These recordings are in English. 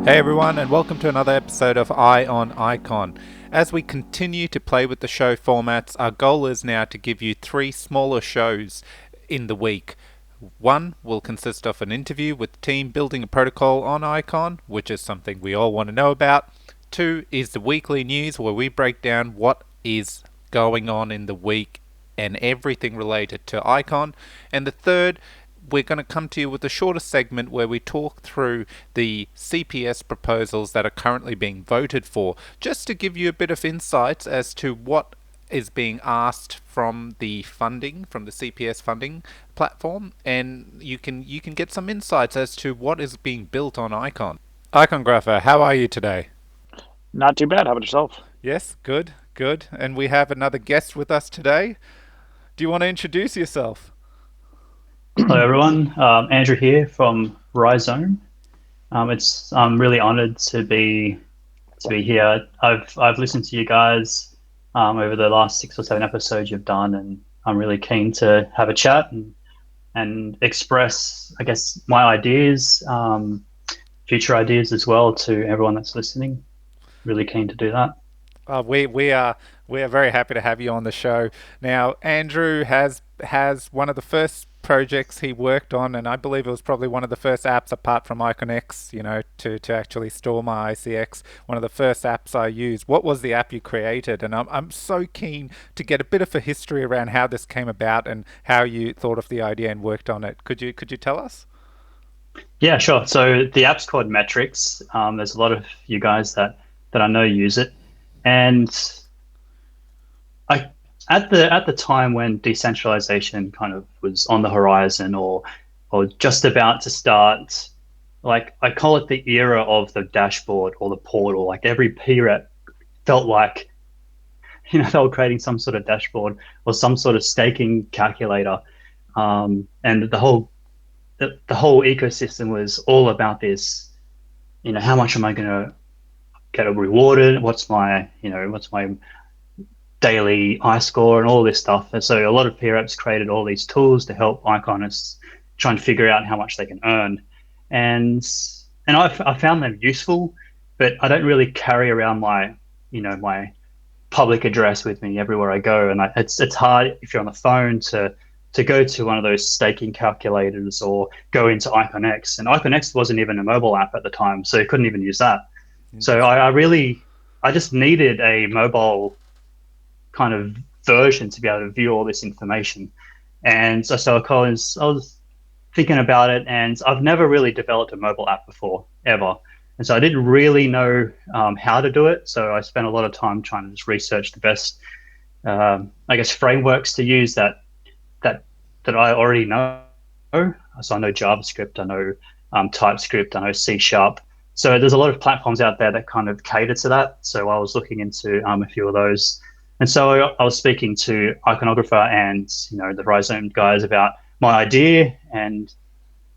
Hey everyone, and welcome to another episode of Eye on Icon. As we continue to play with the show formats, our goal is now to give you 3 smaller shows in the week. One will consist of an interview with the team building a protocol on Icon, which is something we all want to know about. 2 is the weekly news, where we break down what is going on in the week and everything related to Icon. And the third, we're going to come to you with a shorter segment where we talk through the CPS proposals that are currently being voted for, just to give you a bit of insights as to what is being asked from the funding, from the CPS funding platform, and you can get some insights as to what is being built on Icon. Icongrapher, how are you today? Not too bad. How about yourself? Yes, good, good. And we have another guest with us today. Do you want to introduce yourself? Hello, everyone. Andrew here from Rhizome. I'm really honoured to be here. I've listened to you guys over the last 6 or 7 episodes you've done, and I'm really keen to have a chat and express, I guess, my ideas, future ideas as well to everyone that's listening. Really keen to do that. We are very happy to have you on the show. Now, Andrew has one of the first projects he worked on, and I believe it was probably one of the first apps apart from IconX, to actually store my ICX. One of the first apps I used. What was the app you created? And I'm so keen to get a bit of a history around how this came about and how you thought of the idea and worked on it. Could you tell us? Yeah, sure. So the app's called MetrICX. There's a lot of you guys that I know use it, and I at the time when decentralization kind of was on the horizon or just about to start, like I call it the era of the dashboard or the portal. Like every PREP felt like they were creating some sort of dashboard or some sort of staking calculator, and the whole ecosystem was all about this. How much am I going to get rewarded? What's my daily I score and all this stuff. And so a lot of peer apps created all these tools to help iconists try and figure out how much they can earn. And I found them useful, but I don't really carry around my public address with me everywhere I go. And it's hard if you're on the phone to go to one of those staking calculators or go into IconX. And IconX wasn't even a mobile app at the time, so you couldn't even use that. So Interesting. I just needed a mobile kind of version to be able to view all this information. And so I was thinking about it, and I've never really developed a mobile app before, ever. And so I didn't really know how to do it. So I spent a lot of time trying to just research the best, I guess, frameworks to use that that I already know. So I know JavaScript, I know TypeScript, I know C Sharp. So there's a lot of platforms out there that kind of cater to that. So I was looking into a few of those, and so I was speaking to Iconographer and the Rhizome guys about my idea, and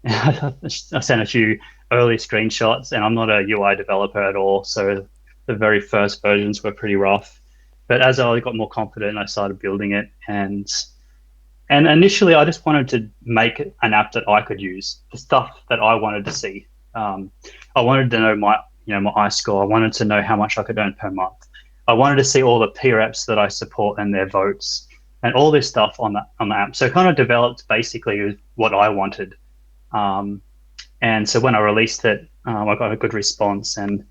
I sent a few early screenshots. And I'm not a UI developer at all, so the very first versions were pretty rough. But as I got more confident, I started building it, and initially I just wanted to make an app that I could use, the stuff that I wanted to see. Um, I wanted to know my I score. I wanted to know how much I could earn per month. I wanted to see all the peer apps that I support and their votes and all this stuff on the app. So it kind of developed basically what I wanted. Um, and so when I released it, I got a good response, and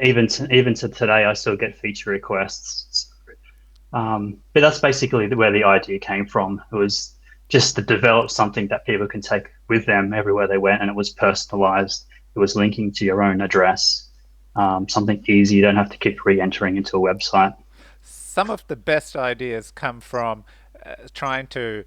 even to today, I still get feature requests. But that's basically where the idea came from. It was just to develop something that people can take with them everywhere they went, and it was personalized. It was linking to your own address, something easy. You don't have to keep re-entering into a website. Some of the best ideas come from trying to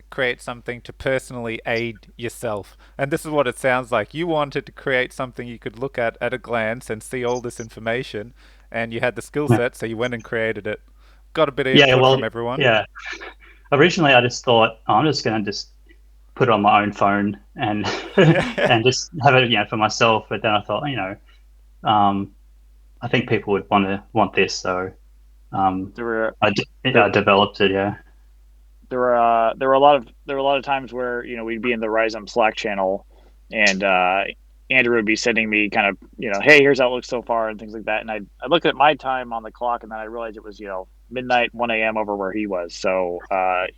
create something to personally aid yourself. And this is what it sounds like. You wanted to create something you could look at a glance and see all this information, and you had the skill set, so you went and created it. Got a bit of Yeah, input well, from everyone. yeah. Originally, I just thought, oh, I'm just going to just put it on my own phone and and just have it, for myself. But then I thought, um, I think people would want this, so um, There were I there developed it. Yeah. there were a lot of times where we'd be in the Rhizome Slack channel, and Andrew would be sending me kind of, hey, here's how it looks so far and things like that. And I looked at my time on the clock, and then I realized it was, midnight, 1 a.m. over where he was. So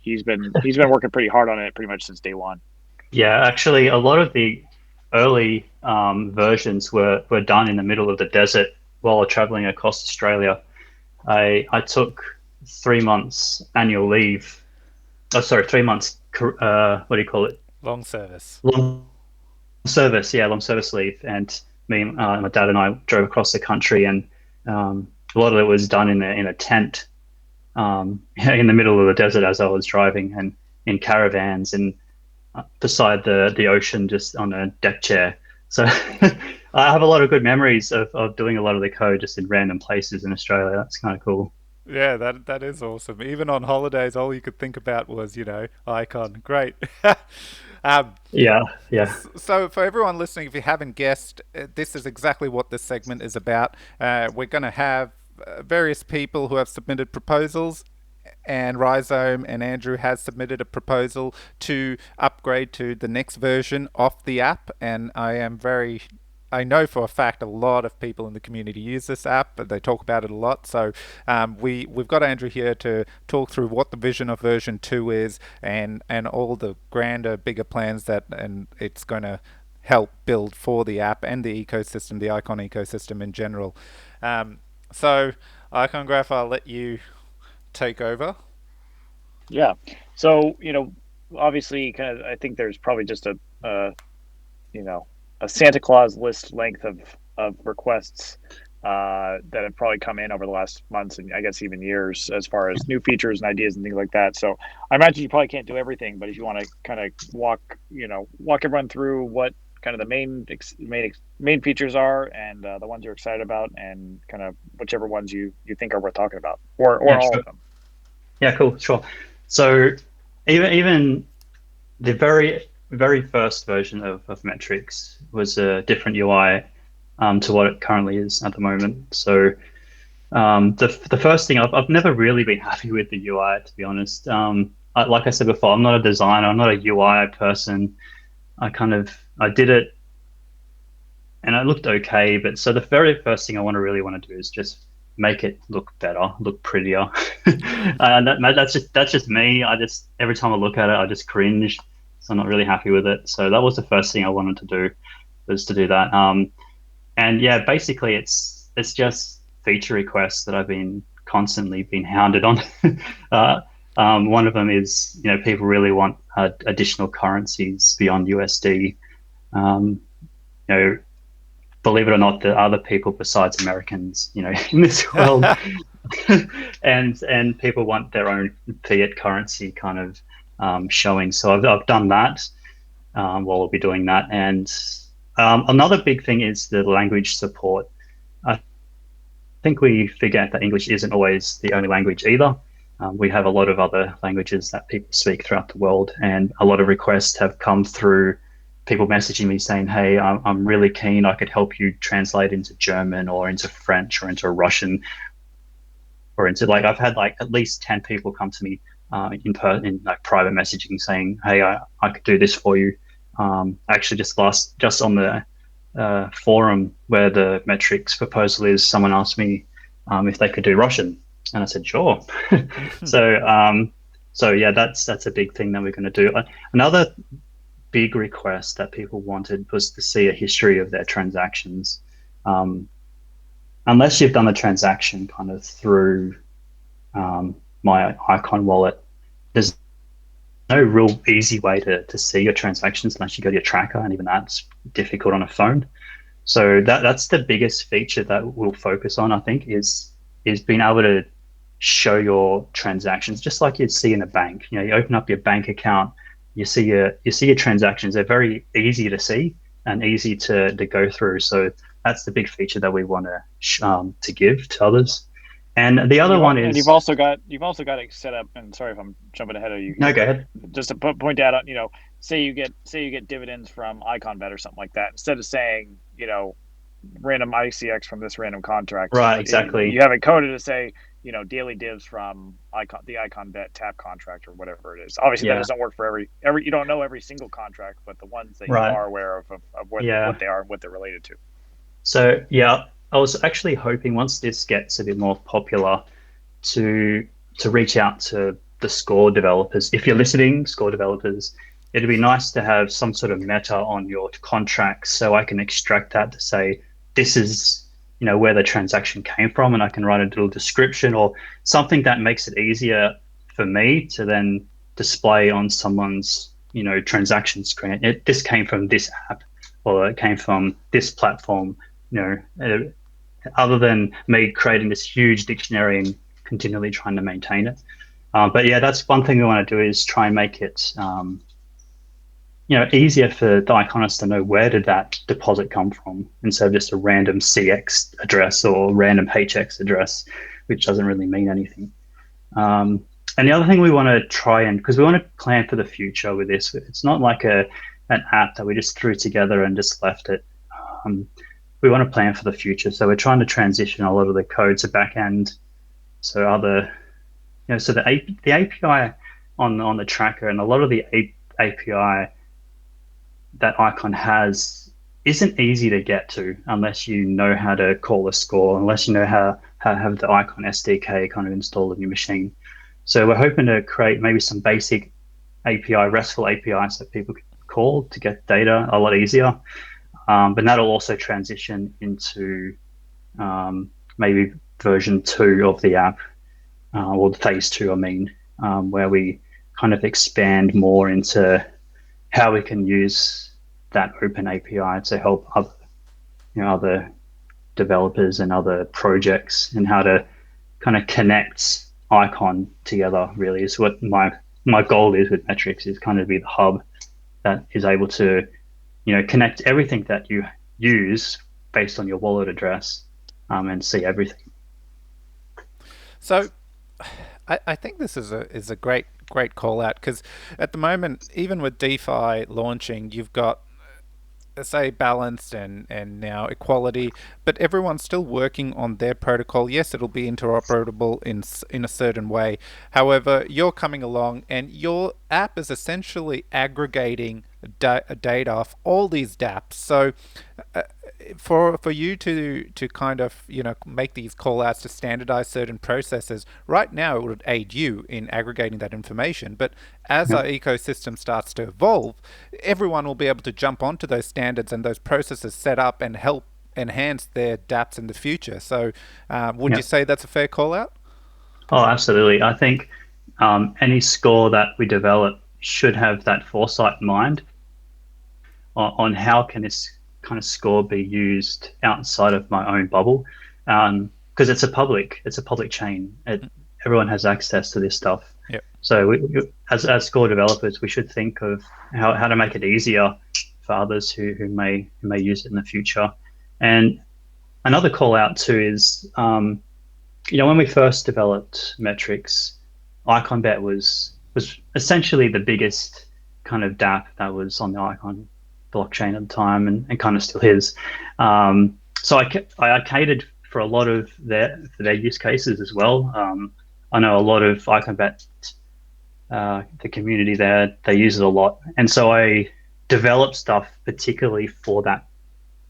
he's been working pretty hard on it pretty much since day one. Yeah, actually, a lot of the early versions were done in the middle of the desert while traveling across Australia. I took 3 months annual leave. Oh, sorry, 3 months. What do you call it? Long service. Long service. Yeah, long service leave. And my dad and I drove across the country, and a lot of it was done in a tent in the middle of the desert as I was driving, and in caravans and beside the ocean, just on a deck chair. So I have a lot of good memories of doing a lot of the code just in random places in Australia. That's kind of cool. Yeah, that is awesome. Even on holidays, all you could think about was, icon. Great. um, Yeah, yeah. so for everyone listening, if you haven't guessed, this is exactly what this segment is about. We're going to have various people who have submitted proposals, and Rhizome and Andrew has submitted a proposal to upgrade to the next version of the app, and I know for a fact a lot of people in the community use this app, but they talk about it a lot. So we've got Andrew here to talk through what the vision of version 2 is, and all the grander, bigger plans and it's going to help build for the app and the ecosystem, the Icon ecosystem in general. So Icon Graph, I'll let you take over. Yeah. So, obviously kind of, I think there's probably just a Santa Claus list length of requests that have probably come in over the last months, and I guess even years, as far as new features and ideas and things like that. So I imagine you probably can't do everything, but if you want to kind of walk everyone through what kind of the main features are, and the ones you're excited about, and kind of whichever ones you think are worth talking about, or Yeah, all sure. of them. Yeah, cool, sure. So even the very first version of MetrICX was a different UI to what it currently is at the moment. So the first thing, I've never really been happy with the UI, to be honest. Like I said before, I'm not a designer, I'm not a UI person. I did it and it looked okay, but so the very first thing I really want to do is just make it look better, look prettier. And that's just me. Every time I look at it, I just cringe. So I'm not really happy with it. So that was the first thing I wanted to do, was to do that. And yeah, basically it's just feature requests that I've been constantly being hounded on. One of them is, people really want additional currencies beyond USD. Believe it or not, there are other people besides Americans, in this world, and people want their own fiat currency kind of showing. So I've done that while we'll be doing that. And another big thing is the language support. I think we forget that English isn't always the only language either. We have a lot of other languages that people speak throughout the world, and a lot of requests have come through people messaging me saying, hey, I'm really keen, I could help you translate into German or into French or into Russian, or into, like, I've had like at least 10 people come to me in like private messaging saying, hey, I could do this for you. Actually just on the forum where the MetrICX proposal is, someone asked me if they could do Russian, and I said sure. So yeah, that's a big thing that we're going to do. Another big request that people wanted was to see a history of their transactions. Unless you've done a transaction kind of through my Icon wallet, there's no real easy way to see your transactions unless you go to your tracker, and even that's difficult on a phone. So that's the biggest feature that we'll focus on, I think, is being able to show your transactions just like you'd see in a bank. You open up your bank account, you see your transactions. They're very easy to see and easy to go through. So that's the big feature that we want to give to others. And the other one is, and you've also got it set up. And sorry if I'm jumping ahead of you. No, go ahead. Just to point out, say you get dividends from IconVet or something like that. Instead of saying, random ICX from this random contract. Right, exactly. You have it coded to say, daily divs from the icon bet tap contract or whatever it is. Obviously, that Yeah. doesn't work for every. You don't know every single contract, but the ones that you Right. are aware of Yeah. what they are and what they're related to. So yeah, I was actually hoping once this gets a bit more popular to reach out to the score developers. If you're listening, score developers, it'd be nice to have some sort of meta on your contracts so I can extract that to say this is where the transaction came from, and I can write a little description or something that makes it easier for me to then display on someone's transaction screen. This came from this app, or it came from this platform. Other than me creating this huge dictionary and continually trying to maintain it. But yeah, that's one thing we want to do is try and make it easier for the iconist to know where did that deposit come from instead of just a random CX address or random HX address, which doesn't really mean anything. And the other thing we want to try and, because we want to plan for the future with this, it's not like an app that we just threw together and just left it. We want to plan for the future. So we're trying to transition a lot of the code to backend. So so the API on the tracker and a lot of the API that Icon has isn't easy to get to unless you know how to call a score, unless you know how to have the Icon SDK kind of installed in your machine. So we're hoping to create maybe some basic RESTful APIs that people can call to get data a lot easier. But that'll also transition into maybe version 2 of the app, or the phase 2, I mean, where we kind of expand more into how we can use that open API to help other developers and other projects, and how to kind of connect Icon together. Really, is what my goal is with MetrICX, is kind of be the hub that is able to connect everything that you use based on your wallet address, and see everything. So, I think this is a great call out, because at the moment, even with DeFi launching, you've got, say, balanced and now equality, but everyone's still working on their protocol. Yes, it'll be interoperable in a certain way. However, you're coming along and your app is essentially aggregating data off all these dApps. So for you to kind of make these call outs to standardize certain processes, right now it would aid you in aggregating that information. But as our ecosystem starts to evolve, everyone will be able to jump onto those standards and those processes set up and help enhance their dApps in the future. So would you say that's a fair call out? Oh, absolutely. I think any score that we develop should have that foresight in mind on how can this kind of score be used outside of my own bubble, because it's a public chain. Everyone has access to this stuff. Yep. So as score developers, we should think of how to make it easier for others who may use it in the future. And another call out too is, when we first developed MetrICX, IconBet was essentially the biggest kind of dApp that was on the Icon blockchain at the time, and kind of still is. So I catered for a lot of their use cases as well. I know a lot of IconBet, the community there, they use it a lot, and so I developed stuff particularly for that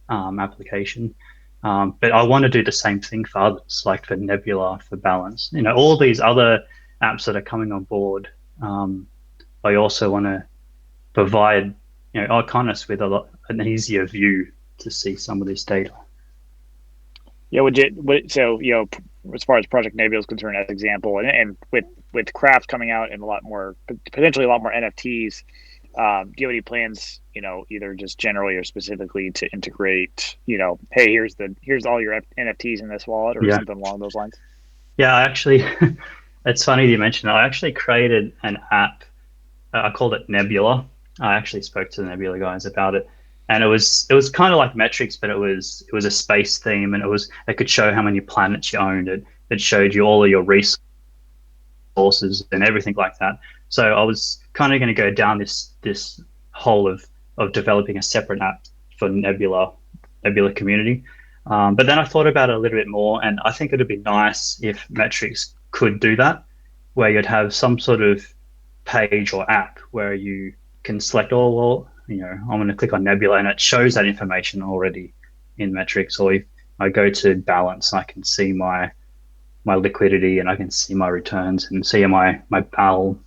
application. But I want to do the same thing for others, like for Nebula, for Balance, all these other apps that are coming on board. I also want to provide iconists with an easier view to see some of this data. Yeah, as far as Project Nebula is concerned, as example, and with Craft coming out and potentially a lot more NFTs, do you have any plans, either just generally or specifically to integrate, hey, here's all your NFTs in this wallet, or something along those lines? Yeah, I actually, it's funny you mentioned that. I actually created an app. I called it Nebula. I actually spoke to the Nebula guys about it, and it was kind of like MetrICX, but it was a space theme, and it could show how many planets you owned. It showed you all of your resources and everything like that. So I was kind of going to go down this hole of developing a separate app for Nebula community. But then I thought about it a little bit more, and I think it'd be nice if MetrICX could do that, where you'd have some sort of page or app where you can select all, I'm going to click on Nebula and it shows that information already in MetrICX. Or if I go to balance, I can see my liquidity and I can see my returns and see my BAL,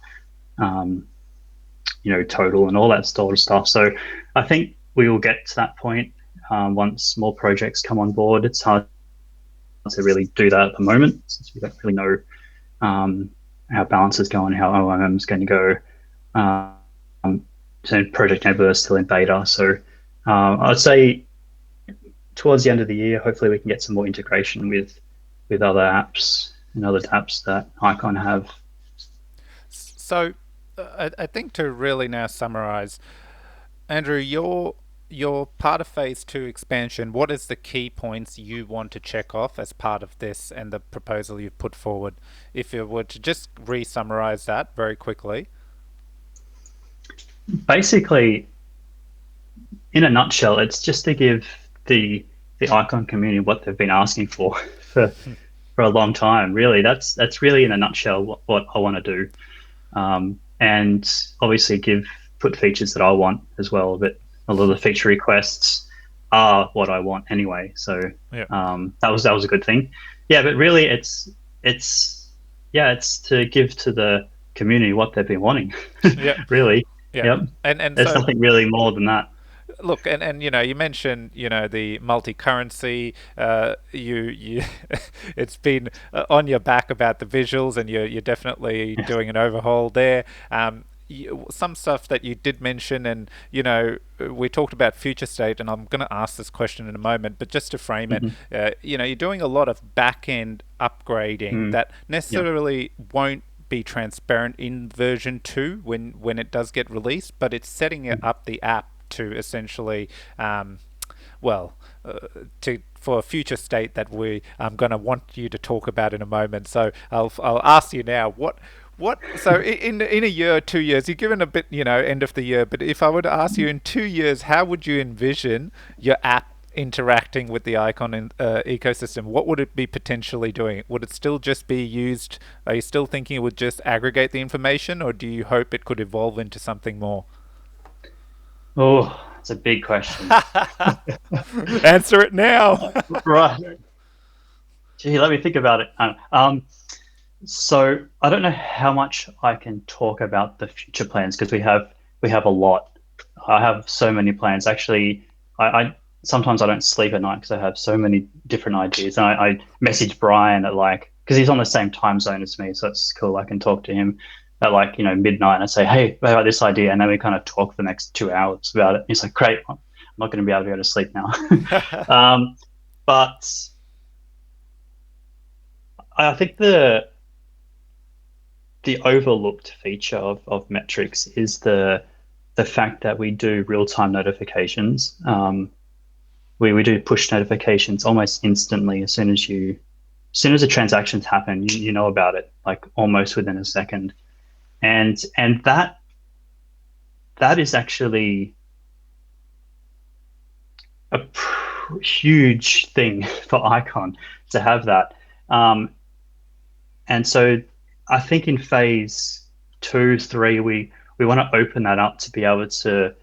total and all that sort of stuff. So I think we will get to that point once more projects come on board. It's hard to really do that at the moment since we don't really know how balance is going, how OMM is going to go. So Project Nebula is still in beta. So I'd say towards the end of the year, hopefully we can get some more integration with other apps and other apps that Icon have. So, I think to really now summarize, Andrew, you're part of phase 2 expansion. What is the key points you want to check off as part of this and the proposal you've put forward? If you were to just re-summarize that very quickly. Basically, in a nutshell, it's just to give the Icon community what they've been asking for for a long time. Really, that's really in a nutshell what I want to do, and obviously put features that I want as well. But a lot of the feature requests are what I want anyway. So Yeah. that was a good thing. Yeah, but really, it's to give to the community what they've been wanting. Yeah. Really. Yeah. Yep. And There's so, nothing really more than that. look, and you mentioned the multi-currency. You it's been on your back about the visuals, and you're definitely doing an overhaul there. Some stuff that you did mention, and we talked about future state, and I'm going to ask this question in a moment, but just to frame it, you're doing a lot of back-end upgrading that necessarily won't be transparent in version 2 when it does get released, but it's setting it up the app to essentially for a future state that I'm going to want you to talk about in a moment. So I'll ask you now, what so in a year or 2 years, you're given a bit end of the year, but if I were to ask you in 2 years, how would you envision your app interacting with the Icon ecosystem? What would it be potentially doing? Would it still just be used? Are you still thinking it would just aggregate the information, or do you hope it could evolve into something more? Oh, it's a big question. Answer it now. Right. Gee, let me think about it. So I don't know how much I can talk about the future plans because we have a lot. I have so many plans. Actually, I sometimes I don't sleep at night because I have so many different ideas. And I message Brian at because he's on the same time zone as me, so it's cool. I can talk to him at midnight and I say, hey, what about this idea? And then we kind of talk for the next 2 hours about it. And he's like, great, I'm not going to be able to go to sleep now. But I think the overlooked feature of MetrICX is the fact that we do real-time notifications. We do push notifications almost instantly as soon as the transactions happen. You know about it almost within a second, and that is actually a huge thing for Icon to have that. And so I think in phase 2, 3, we want to open that up to be able to,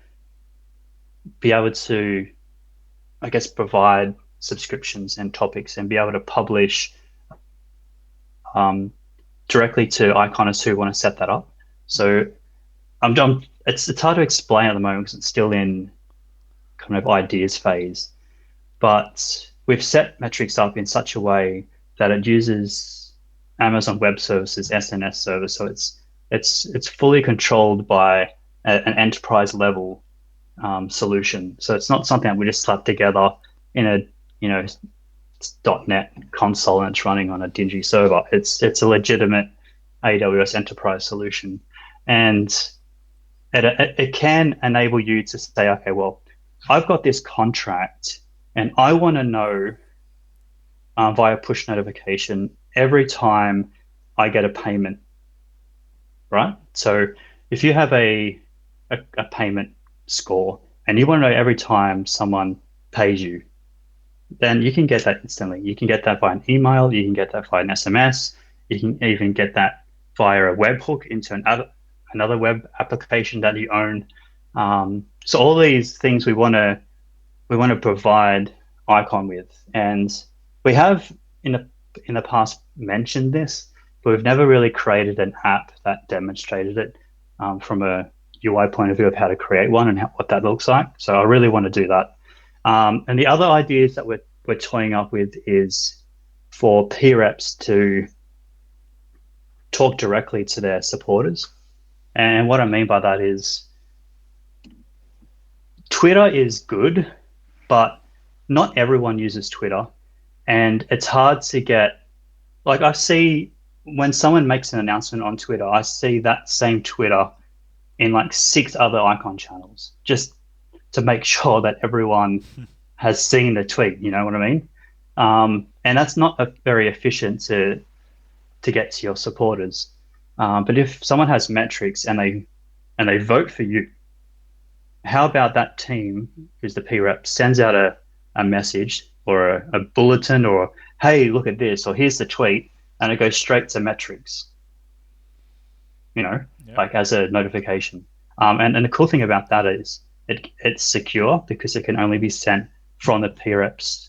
I guess, provide subscriptions and topics and be able to publish directly to iconists who want to set that up. So it's hard to explain at the moment because it's still in kind of ideas phase, but we've set MetrICX up in such a way that it uses Amazon Web Services SNS server. So it's fully controlled by an enterprise level solution. So it's not something that we just slap together in a .NET console and it's running on a dingy server. It's a legitimate AWS enterprise solution, and it can enable you to say, okay, well, I've got this contract and I want to know via push notification every time I get a payment, right? So if you have a payment score and you want to know every time someone pays you, then you can get that instantly. You can get that via an email, you can get that via an SMS, you can even get that via a webhook into another web application that you own. So all these things we want to provide Icon with, and we have in the past mentioned this, but we've never really created an app that demonstrated it from a UI point of view of how to create one and what that looks like. So I really want to do that. And the other ideas that we're toying up with is for peer reps to talk directly to their supporters. And what I mean by that is Twitter is good, but not everyone uses Twitter. And it's hard to get, like, I see when someone makes an announcement on Twitter, I see that same Twitter in like 6 other Icon channels just to make sure that everyone has seen the tweet. You know what I mean? And that's not very efficient to get to your supporters. But if someone has metrics and they vote for you, how about that team, who's the P rep, sends out a message or a bulletin or, hey, look at this, or here's the tweet, and it goes straight to metrics, like as a notification. And the cool thing about that is it's secure because it can only be sent from the P rep's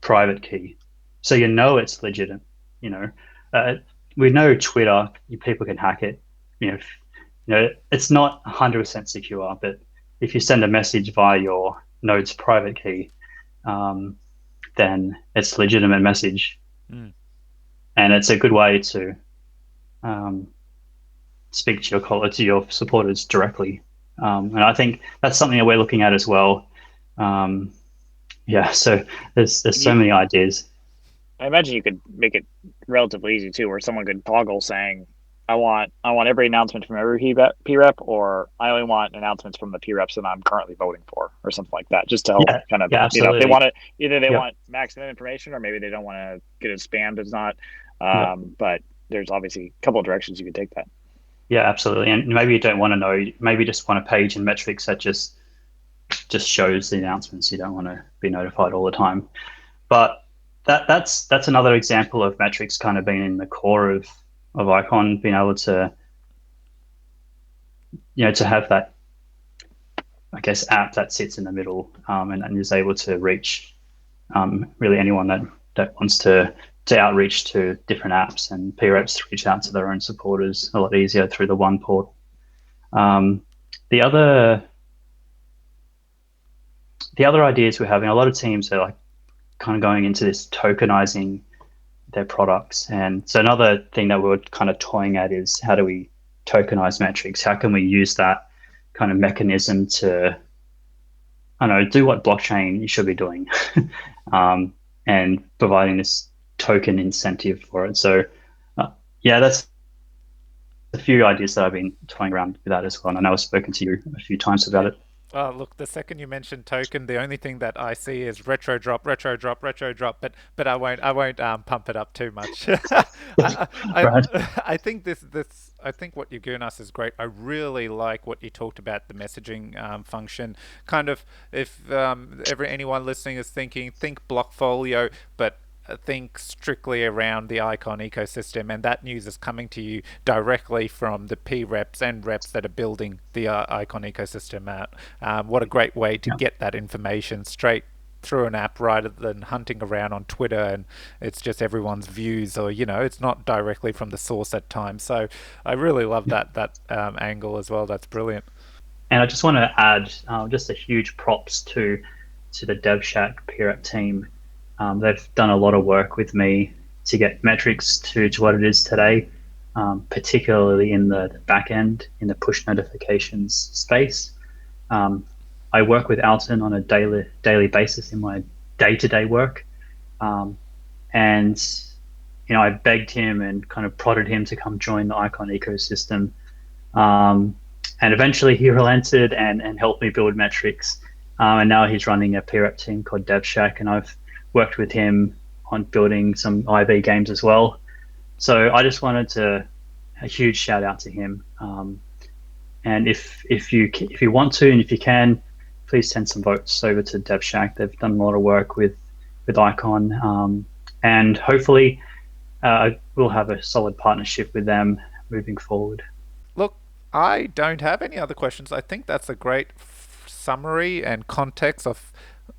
private key. So it's legitimate. We know Twitter, people can hack it. It's not 100% secure, but if you send a message via your node's private key, then it's a legitimate message. And it's a good way to speak to your supporters directly. And I think that's something that we're looking at as well. So there's so many ideas. I imagine you could make it relatively easy too, where someone could toggle saying, I want every announcement from every P rep, or I only want announcements from the P reps that I'm currently voting for, or something like that, just to help if they want to, either they want maximum information, or maybe they don't want to get it spammed. It's not, but there's obviously a couple of directions you could take that. Yeah, absolutely. And maybe you don't want to know, maybe just want a page in MetrICX that just shows the announcements. You don't want to be notified all the time. But that's another example of MetrICX kind of being in the core of Icon, being able to to have that, I guess, app that sits in the middle and is able to reach really anyone that wants to outreach to different apps, and peer reps to reach out to their own supporters a lot easier through the one port. The other ideas we're having, a lot of teams are like kind of going into this tokenizing their products. And so another thing that we're kind of toying at is, how do we tokenize metrics? How can we use that kind of mechanism to, do what blockchain should be doing and providing this token incentive for it. So that's a few ideas that I've been toying around with that as well. And I know I've spoken to you a few times about it. Oh, look, the second you mentioned token, the only thing that I see is retro drop, but I won't pump it up too much. I think I think what you're giving us is great. I really like what you talked about, the messaging function. Kind of, if anyone listening is think Blockfolio, but think strictly around the Icon ecosystem, and that news is coming to you directly from the P reps and reps that are building the Icon ecosystem out. What a great way to get that information straight through an app, rather than hunting around on Twitter and it's just everyone's views, or it's not directly from the source at times. So I really love that angle as well. That's brilliant. And I just want to add just a huge props to the DevShack peer app team. They've done a lot of work with me to get MetrICX to what it is today, particularly in the back end, in the push notifications space. I work with Alton on a daily basis in my day-to-day work. And I begged him and kind of prodded him to come join the Icon ecosystem. And eventually he relented and helped me build MetrICX. And now he's running a peer app team called DevShack, and I've worked with him on building some IB games as well. So I just wanted a huge shout out to him. And if you want to, and if you can, please send some votes over to DevShack. They've done a lot of work with Icon, and hopefully we'll have a solid partnership with them moving forward. Look, I don't have any other questions. I think that's a great summary and context of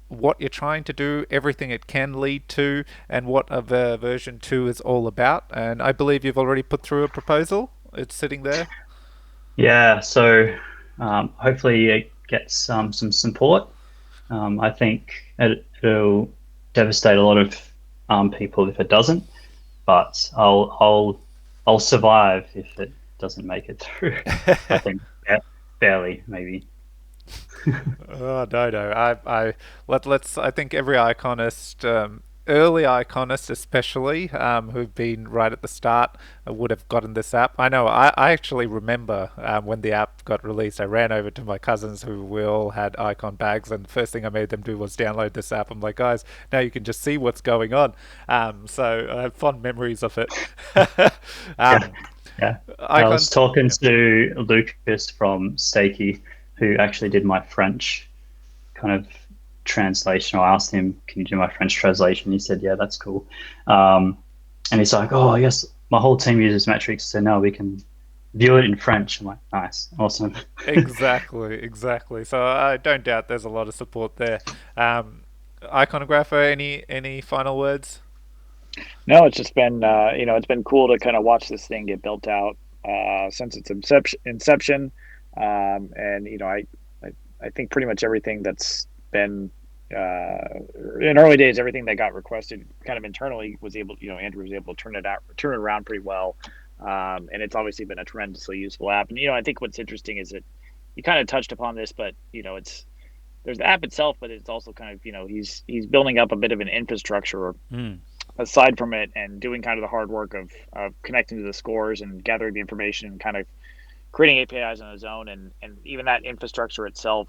what you're trying to do, everything it can lead to, and what a version 2 is all about. And I believe you've already put through a proposal. It's sitting there. Yeah, so hopefully it gets some support. I think it'll devastate a lot of people if it doesn't, but I'll survive if it doesn't make it through. I think barely, maybe. Oh no! I think every iconist, early iconist especially, who've been right at the start, would have gotten this app. I know. I actually remember when the app got released. I ran over to my cousins who we all had icon bags, and the first thing I made them do was download this app. I'm like, guys, now you can just see what's going on. So I have fond memories of it. Yeah. I was talking to Lucas from Stakey, who actually did my French kind of translation. I asked him, "Can you do my French translation?" He said, "Yeah, that's cool." And he's like, "Oh, yes, my whole team uses MetrICX, so now we can view it in French." I'm like, "Nice, awesome." Exactly. So I don't doubt there's a lot of support there. Iconographer, any final words? No, it's just been it's been cool to kind of watch this thing get built out since its inception. And I think pretty much everything that's been in early days, everything that got requested kind of internally was able, Andrew was able to turn it around pretty well. And it's obviously been a tremendously useful app. And I think what's interesting is that you kind of touched upon this, but there's the app itself, but it's also kind of he's building up a bit of an infrastructure aside from it, and doing kind of the hard work of connecting to the scores and gathering the information and kind of creating APIs on his own, and even that infrastructure itself,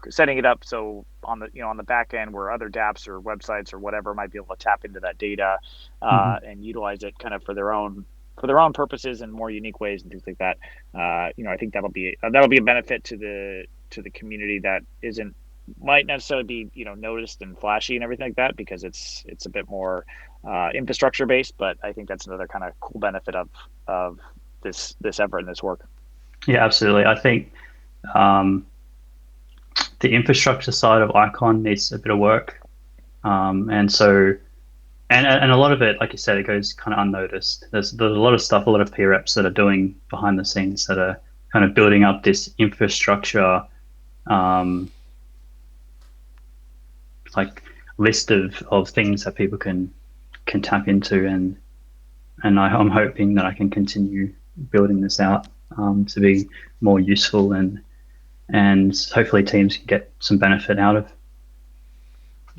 setting it up so on the back end where other dApps or websites or whatever might be able to tap into that data and utilize it kind of for their own purposes and more unique ways and things like that. I think that'll be a benefit to the community that might necessarily be noticed and flashy and everything like that, because it's a bit more infrastructure based. But I think that's another kind of cool benefit of this effort and this work. Yeah, absolutely. I think the infrastructure side of Icon needs a bit of work, and so and a lot of it, like you said, it goes kind of unnoticed. There's a lot of stuff, a lot of peer reps that are doing behind the scenes that are kind of building up this infrastructure, like list of things that people can tap into, and I'm hoping that I can continue building this out to be more useful, and hopefully teams can get some benefit out of.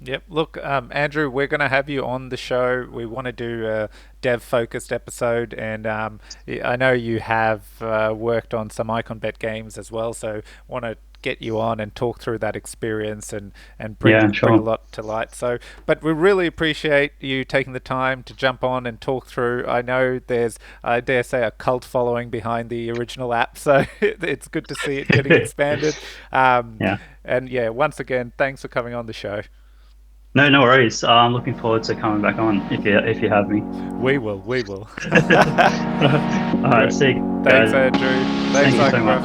Yep. Look, Andrew, we're going to have you on the show. We want to do a dev-focused episode, and I know you have worked on some IconBet games as well, so want to get you on and talk through that experience and bring a lot to light. So, but we really appreciate you taking the time to jump on and talk through. I know there's, I dare say, a cult following behind the original app, so it's good to see it getting expanded. And once again, thanks for coming on the show. No worries. I'm looking forward to coming back on if you have me. We will. All right, see you guys. Thanks, Andrew. Thanks so much.